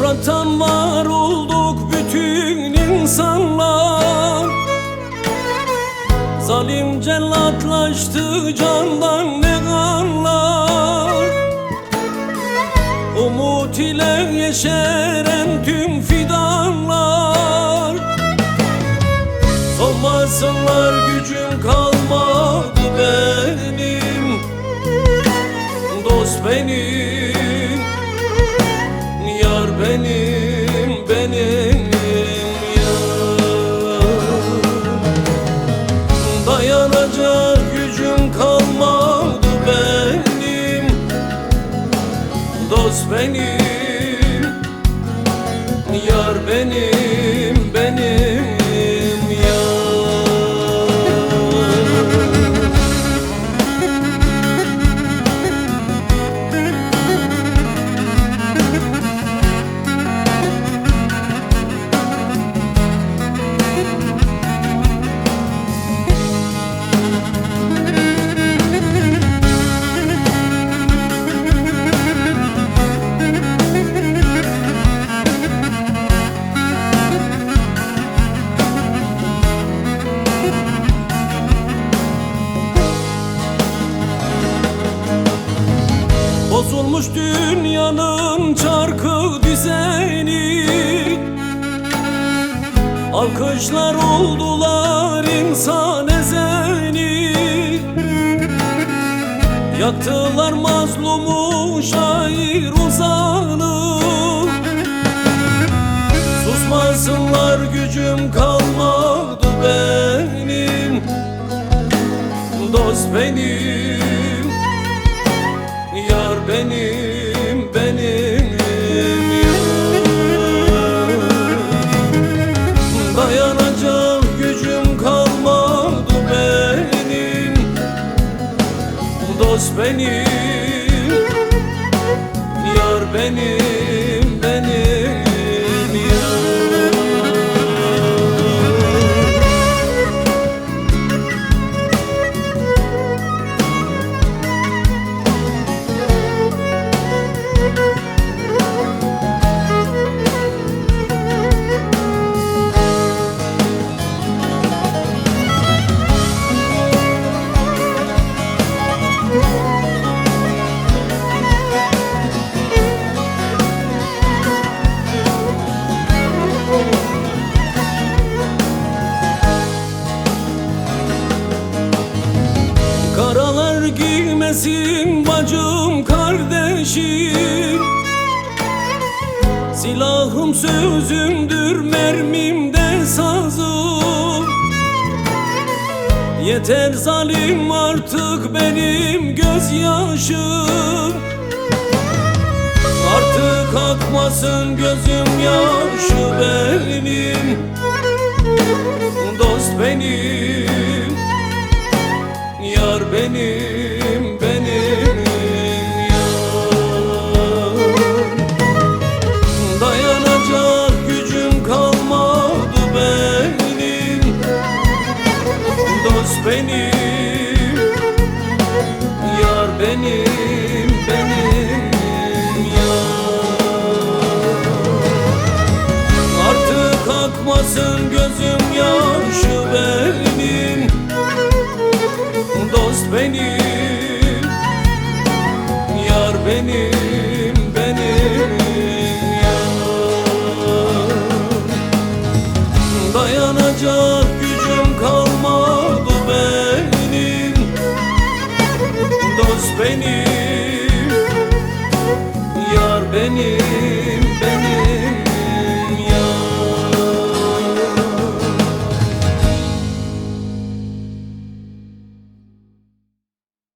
Topraktan var olduk bütün insanlar. Zalim cellatlaştı candan ne kanlar. Umut ile yeşeren tüm fidanlar. Solmasınlar, gücüm kalmadı benim. Dost benim, yar benim, benim yar. Dayanacak gücüm kalmadı benim. Dost benim, yar benim, benim yar. Bozulmuş dünyanın çarkı düzeni. Alkışlar oldular insan ezeni. Yaktılar mazlumu şair uzanı. Susmasınlar, gücüm kalmadı benim. Dost benim, yar benim, benim yar. Dayanacak gücüm kalmadı benim. Dost benim, yar benim, benim yar. Karalar giymesin bacım kardeşim. Silahım sözümdür, mermim de sazım. Yeter zalim artık benim gözyaşım. Artık akmasın gözüm yaşı benim. Dost benim, yar benim, benim yar. Dayanacak gücüm kalmadı benim. Dost benim, yar benim, benim yar. Artık akmasın gözüm yaşı benim. Dost benim, yar benim, benim yar. Dayanacak gücüm kalmadı benim. Dost benim,